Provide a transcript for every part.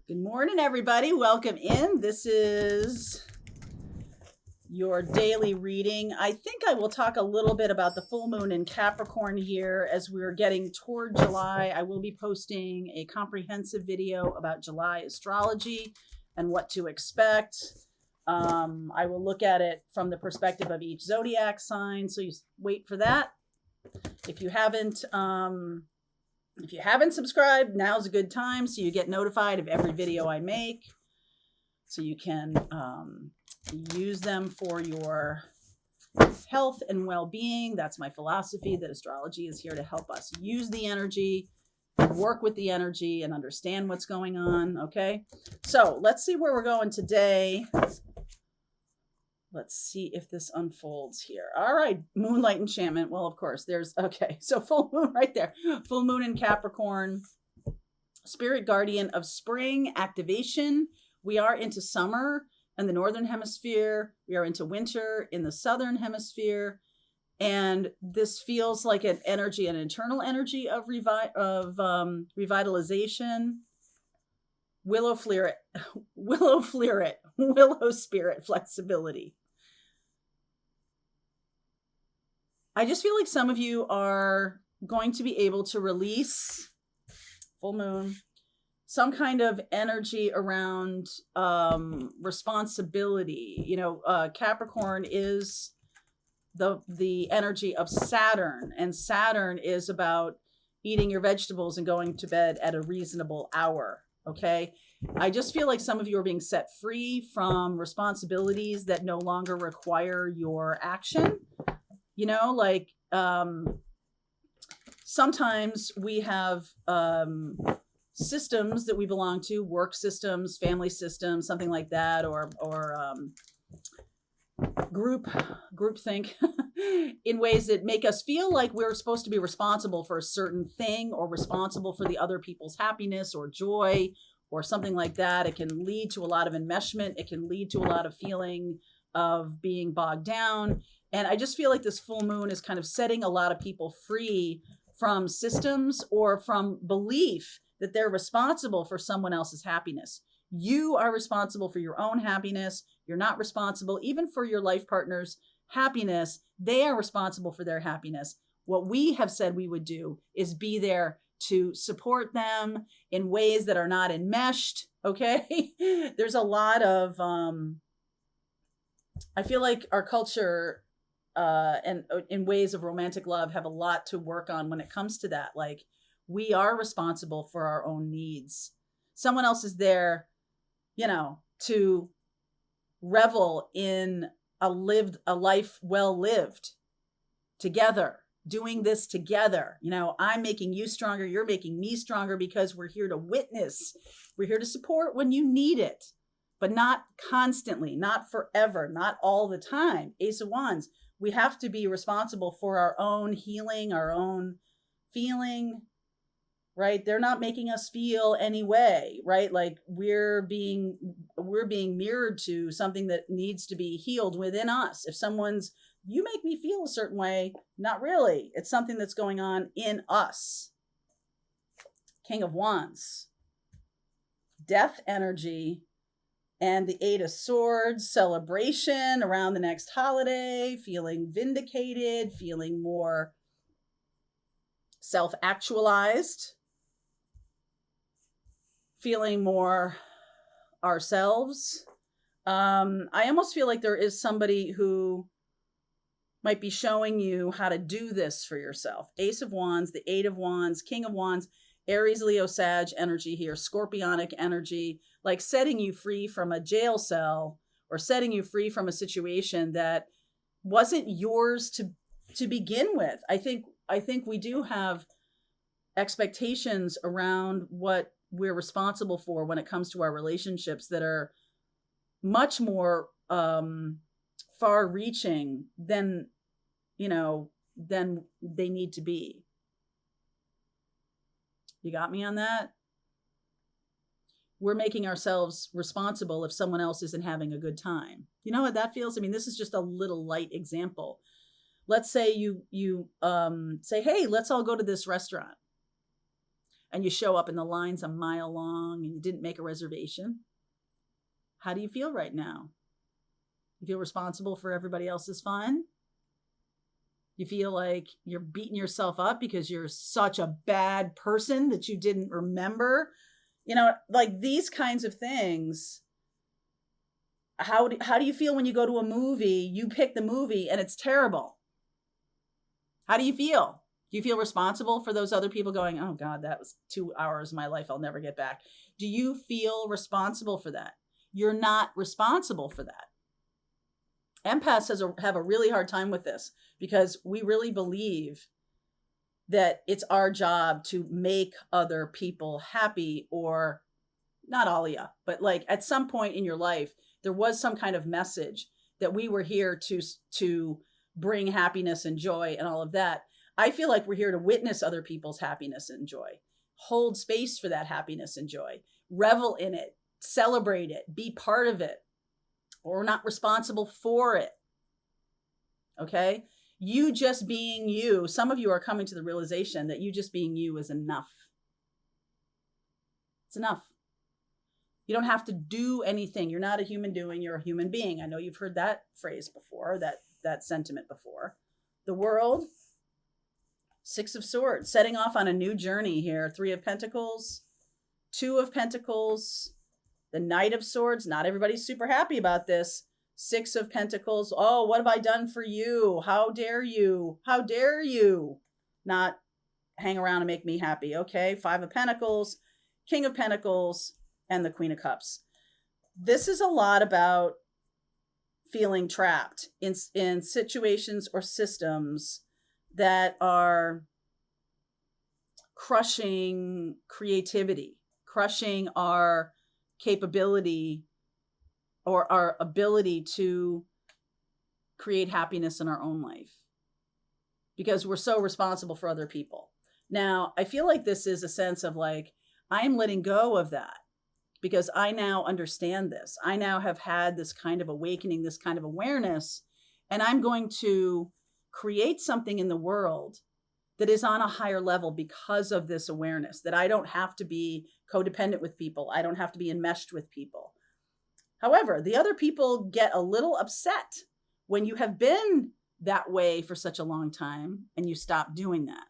Good morning, everybody. Welcome in. This is your daily reading. I think I will talk a little bit about the full moon in Capricorn here as we're getting toward July. I will be posting a comprehensive video about July astrology and what to expect. I will look at it from the perspective of each zodiac sign, so you wait for that. If you haven't subscribed, now's a good time so you get notified of every video I make, so you can use them for your health and well-being. That's my philosophy, that astrology is here to help us use the energy, work with the energy, and understand what's going on. Okay, so let's see where we're going today. Let's see if this unfolds here. All right, moonlight enchantment. Well, of course, so full moon right there. Full moon in Capricorn. Spirit guardian of spring activation. We are into summer in the northern hemisphere. We are into winter in the southern hemisphere. And this feels like an internal energy of revitalization. Willow spirit flexibility. I just feel like some of you are going to be able to release, full moon, some kind of energy around responsibility. Capricorn is the energy of Saturn, and Saturn is about eating your vegetables and going to bed at a reasonable hour. Okay. I just feel like some of you are being set free from responsibilities that no longer require your action. Sometimes we have systems that we belong to, work systems, family systems, something like that, or group think in ways that make us feel like we're supposed to be responsible for a certain thing, or responsible for the other people's happiness or joy or something like that. It can lead to a lot of enmeshment. It can lead to a lot of feeling of being bogged down. And I just feel like this full moon is kind of setting a lot of people free from systems or from belief that they're responsible for someone else's happiness. You are responsible for your own happiness. You're not responsible even for your life partner's happiness. They are responsible for their happiness. What we have said we would do is be there to support them in ways that are not enmeshed. Okay. There's a lot of, I feel like our culture and in ways of romantic love have a lot to work on when it comes to that. Like, we are responsible for our own needs. Someone else is there, to revel in a life well lived together, doing this together. I'm making you stronger. You're making me stronger, because we're here to witness. We're here to support when you need it, but not constantly, not forever, not all the time. Ace of Wands. We have to be responsible for our own healing, our own feeling, right? They're not making us feel any way, right? Like we're being mirrored to something that needs to be healed within us. If you make me feel a certain way, not really. It's something that's going on in us. King of Wands. Death energy. And the Eight of Swords, celebration around the next holiday, feeling vindicated, feeling more self-actualized, feeling more ourselves. I almost feel like there is somebody who might be showing you how to do this for yourself. Ace of Wands, the Eight of Wands, King of Wands, Aries, Leo, Sag energy here, scorpionic energy, like setting you free from a jail cell or setting you free from a situation that wasn't yours to begin with. I think we do have expectations around what we're responsible for when it comes to our relationships that are much more far-reaching than they need to be. You got me on that? We're making ourselves responsible if someone else isn't having a good time. You know what that feels? I mean, this is just a little light example. Let's say you say, hey, let's all go to this restaurant. and you show up and the line's a mile long and you didn't make a reservation. How do you feel right now? You feel responsible for everybody else's fun? You feel like you're beating yourself up because you're such a bad person that you didn't remember? You know, like these kinds of things. How do you feel when you go to a movie, you pick the movie and it's terrible? How do you feel? Do you feel responsible for those other people going, oh God, that was 2 hours of my life I'll never get back? Do you feel responsible for that? You're not responsible for that. Empaths have a really hard time with this because we really believe that it's our job to make other people happy, or not all of you, but like at some point in your life, there was some kind of message that we were here to bring happiness and joy and all of that. I feel like we're here to witness other people's happiness and joy, hold space for that happiness and joy, revel in it, celebrate it, be part of it. We're not responsible for it. Okay? You just being you, some of you are coming to the realization that you just being you is enough. It's enough. You don't have to do anything. You're not a human doing, you're a human being. I know you've heard that phrase before, that sentiment before. The world, 6 of Swords, setting off on a new journey here. 3 of Pentacles, 2 of Pentacles, the Knight of Swords. Not everybody's super happy about this. 6 of Pentacles. Oh, what have I done for you? How dare you? How dare you not hang around and make me happy? Okay, 5 of Pentacles, King of Pentacles, and the Queen of Cups. This is a lot about feeling trapped in situations or systems that are crushing creativity, crushing our capability or our ability to create happiness in our own life because we're so responsible for other people. Now, I feel like this is a sense of like, I'm letting go of that because I now understand this. I now have had this kind of awakening, this kind of awareness, and I'm going to create something in the world that is on a higher level because of this awareness, that I don't have to be codependent with people. I don't have to be enmeshed with people. However, the other people get a little upset when you have been that way for such a long time and you stop doing that.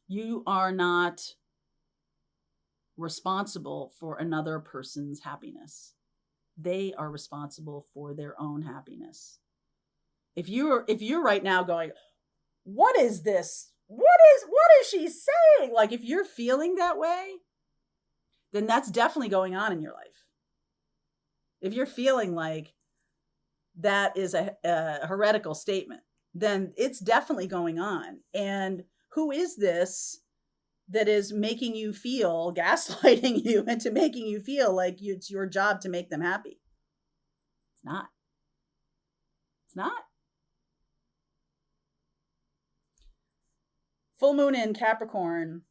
You are not responsible for another person's happiness. They are responsible for their own happiness. If you're right now going, what is this? What is she saying? Like if you're feeling that way, then that's definitely going on in your life. If you're feeling like that is a heretical statement, then it's definitely going on. And who is this that is making you feel, gaslighting you into making you feel like it's your job to make them happy? It's not. It's not. Full moon in Capricorn.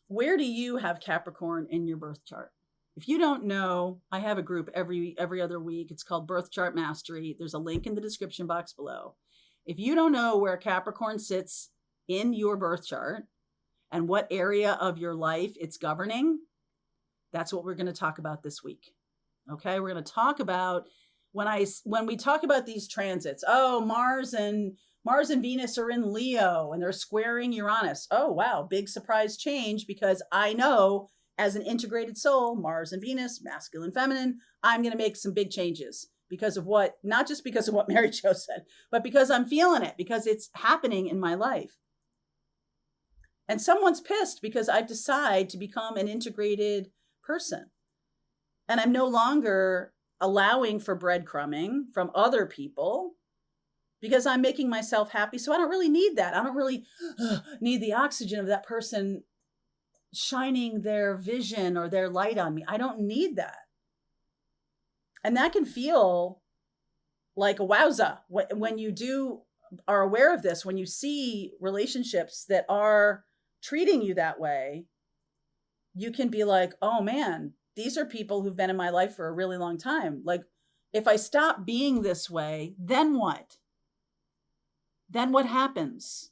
Where do you have Capricorn in your birth chart? If you don't know, I have a group every other week. It's called Birth Chart Mastery. There's a link in the description box below. If you don't know where Capricorn sits in your birth chart and what area of your life it's governing, that's what we're going to talk about this week. Okay, we're going to talk about when we talk about these transits. Oh, Mars and Venus are in Leo and they're squaring Uranus. Oh, wow. Big surprise change, because I know as an integrated soul, Mars and Venus, masculine, feminine, I'm going to make some big changes because of not just because of what Mary Jo said, but because I'm feeling it, because it's happening in my life. And someone's pissed because I've decided to become an integrated person. And I'm no longer allowing for breadcrumbing from other people, because I'm making myself happy. So I don't really need that. I don't really need the oxygen of that person shining their vision or their light on me. I don't need that. And that can feel like a wowza when you are aware of this, when you see relationships that are treating you that way. You can be like, oh man, these are people who've been in my life for a really long time. Like, if I stop being this way, then what? Then what happens?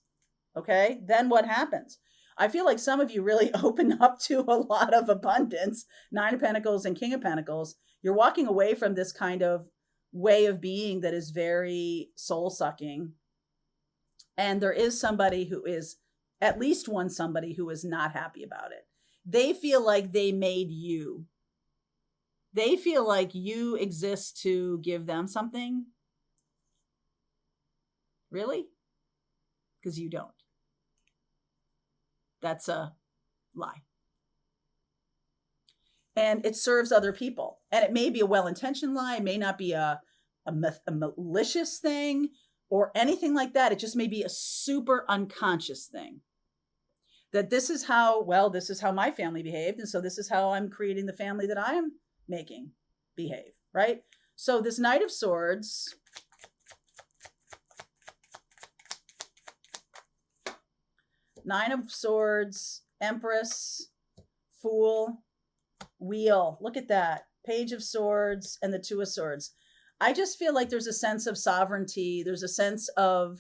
Okay. Then what happens? I feel like some of you really open up to a lot of abundance. Nine of Pentacles and King of Pentacles. You're walking away from this kind of way of being that is very soul sucking. And there is somebody who is, at least one somebody who is not happy about it. They feel like they made you. They feel like you exist to give them something. Really? Because you don't. That's a lie. And it serves other people. And it may be a well-intentioned lie. It may not be a malicious thing or anything like that. It just may be a super unconscious thing. That this is how my family behaved. And so this is how I'm creating the family that I am making behave, right? So this Knight of Swords, Nine of Swords, Empress, Fool, Wheel. Look at that. Page of Swords and the Two of Swords. I just feel like there's a sense of sovereignty. There's a sense of,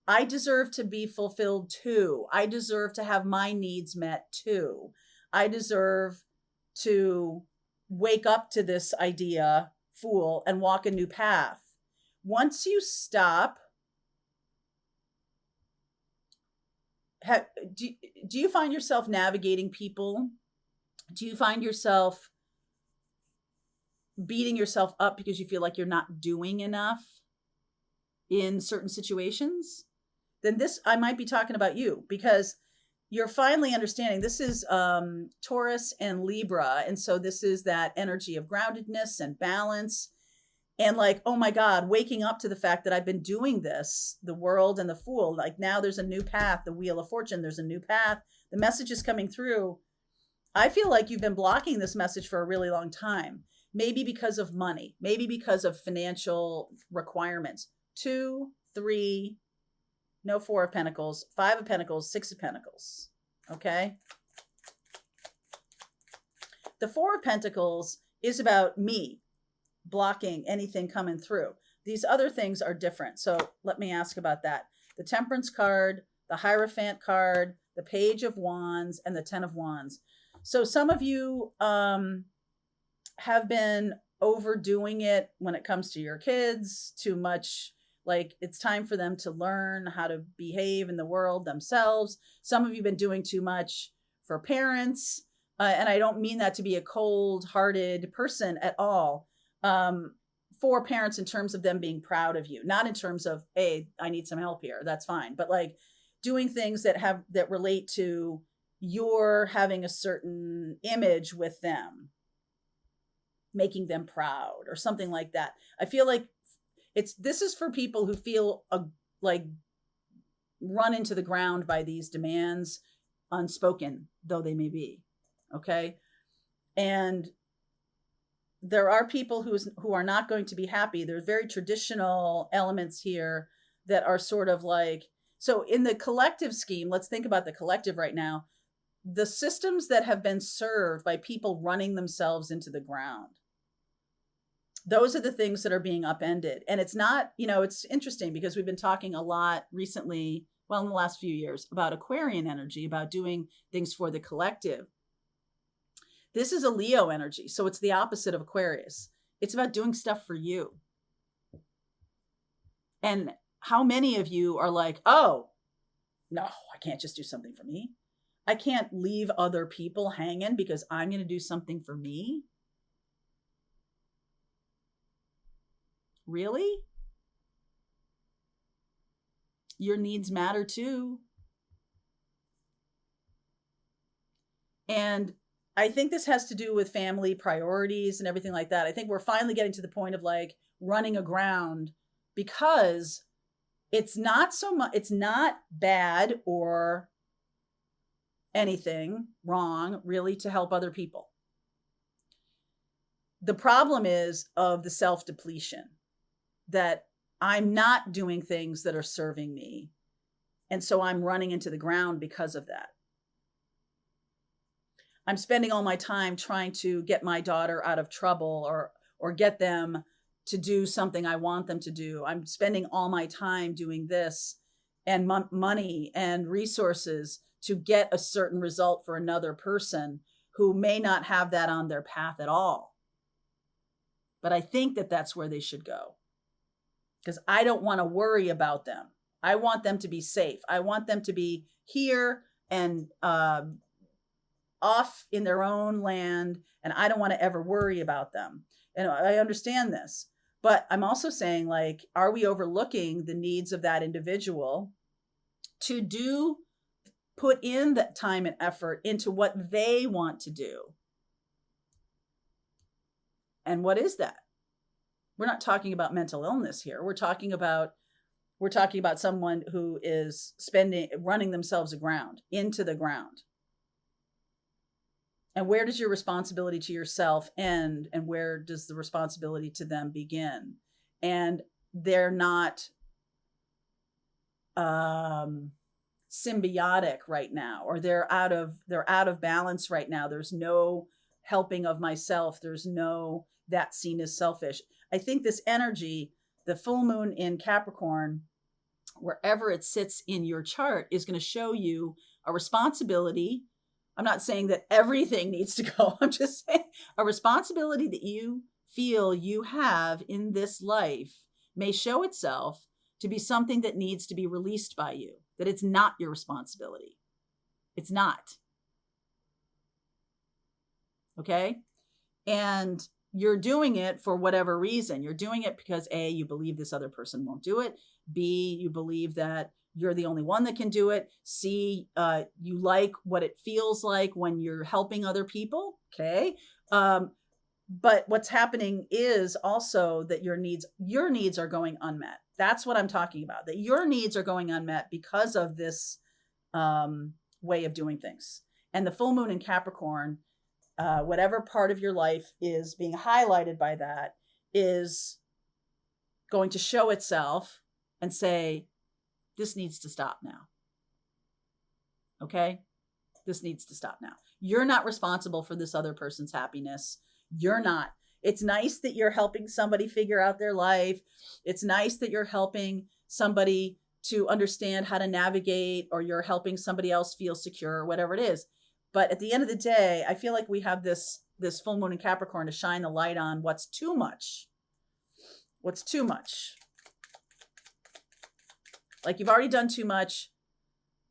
I deserve to be fulfilled too. I deserve to have my needs met too. I deserve to wake up to this idea, Fool, and walk a new path. Once you stop, do you find yourself navigating people? Do you find yourself beating yourself up because you feel like you're not doing enough in certain situations? Then this, I might be talking about you, because you're finally understanding this is Taurus and Libra. And so this is that energy of groundedness and balance. And like, oh my God, waking up to the fact that I've been doing this, the World and the Fool, like now there's a new path, the Wheel of Fortune, there's a new path. The message is coming through. I feel like you've been blocking this message for a really long time. Maybe because of money, maybe because of financial requirements. 2, 3, no 4 of Pentacles, 5 of Pentacles, 6 of Pentacles. Okay. The 4 of Pentacles is about me blocking anything coming through. These other things are different. So let me ask about that. The Temperance card, the Hierophant card, the Page of Wands, and the 10 of Wands. So some of you have been overdoing it when it comes to your kids, too much. Like it's time for them to learn how to behave in the world themselves. Some of you have been doing too much for parents. And I don't mean that to be a cold-hearted person at all. For parents in terms of them being proud of you, not in terms of, hey, I need some help here. That's fine. But like doing things that relate to you're having a certain image with them, making them proud or something like that. I feel like this is for people who feel like run into the ground by these demands, unspoken though they may be. Okay. And there are people who are not going to be happy. There's very traditional elements here that are sort of like, so in the collective scheme, let's think about the collective right now. The systems that have been served by people running themselves into the ground, those are the things that are being upended. And it's not, it's interesting because we've been talking a lot recently, well, in the last few years, about Aquarian energy, about doing things for the collective. This is a Leo energy, so it's the opposite of Aquarius. It's about doing stuff for you. And how many of you are like, oh, no, I can't just do something for me. I can't leave other people hanging because I'm going to do something for me. Really? Your needs matter too. And I think this has to do with family priorities and everything like that. I think we're finally getting to the point of like running aground because it's not so much, it's not bad or anything wrong really to help other people. The problem is of the self-depletion, that I'm not doing things that are serving me. And so I'm running into the ground because of that. I'm spending all my time trying to get my daughter out of trouble or get them to do something I want them to do. I'm spending all my time doing this. and money and resources to get a certain result for another person who may not have that on their path at all. But I think that that's where they should go, because I don't want to worry about them. I want them to be safe. I want them to be here and off in their own land, and I don't want to ever worry about them. And I understand this, but I'm also saying, like, are we overlooking the needs of that individual to put in that time and effort into what they want to do? And what is that? We're not talking about mental illness here. We're talking about someone who is running themselves into the ground. And where does your responsibility to yourself end, and where does the responsibility to them begin? And they're not symbiotic right now, or they're out of balance right now. There's no helping of myself. There's no, that seen as selfish. I think this energy, the full moon in Capricorn, wherever it sits in your chart, is going to show you a responsibility. I'm not saying that everything needs to go. I'm just saying a responsibility that you feel you have in this life may show itself to be something that needs to be released by you, that it's not your responsibility. It's not. Okay? And you're doing it for whatever reason. You're doing it because A, you believe this other person won't do it. B, you believe that you're the only one that can do it. C, you like what it feels like when you're helping other people. Okay. But what's happening is also that your needs are going unmet. That's what I'm talking about, that your needs are going unmet because of this way of doing things. And the full moon in Capricorn, whatever part of your life is being highlighted by that, is going to show itself and say, this needs to stop now. Okay? This needs to stop now. You're not responsible for this other person's happiness. You're not. It's nice that you're helping somebody figure out their life. It's nice that you're helping somebody to understand how to navigate, or you're helping somebody else feel secure, or whatever it is. But at the end of the day, I feel like we have this full moon in Capricorn to shine the light on what's too much. What's too much? Like, you've already done too much,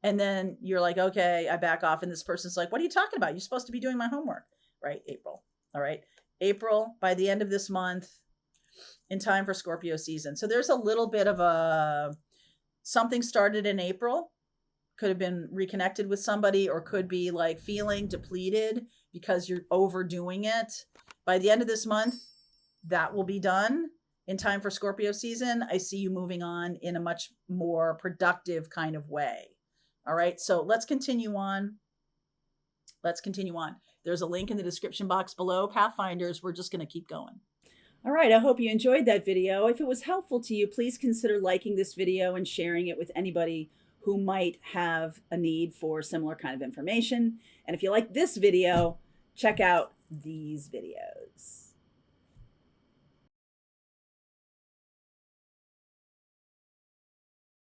and then you're like, okay, I back off, and this person's like, what are you talking about? You're supposed to be doing my homework, right? April. All right. April, by the end of this month, in time for Scorpio season. So there's a little bit of something started in April, could have been reconnected with somebody, or could be like feeling depleted because you're overdoing it. By the end of this month, that will be done. In time for Scorpio season, I see you moving on in a much more productive kind of way. All right. So let's continue on. There's a link in the description box below. Pathfinders, we're just going to keep going. All right. I hope you enjoyed that video. If it was helpful to you, please consider liking this video and sharing it with anybody who might have a need for similar kind of information. And if you like this video, check out these videos.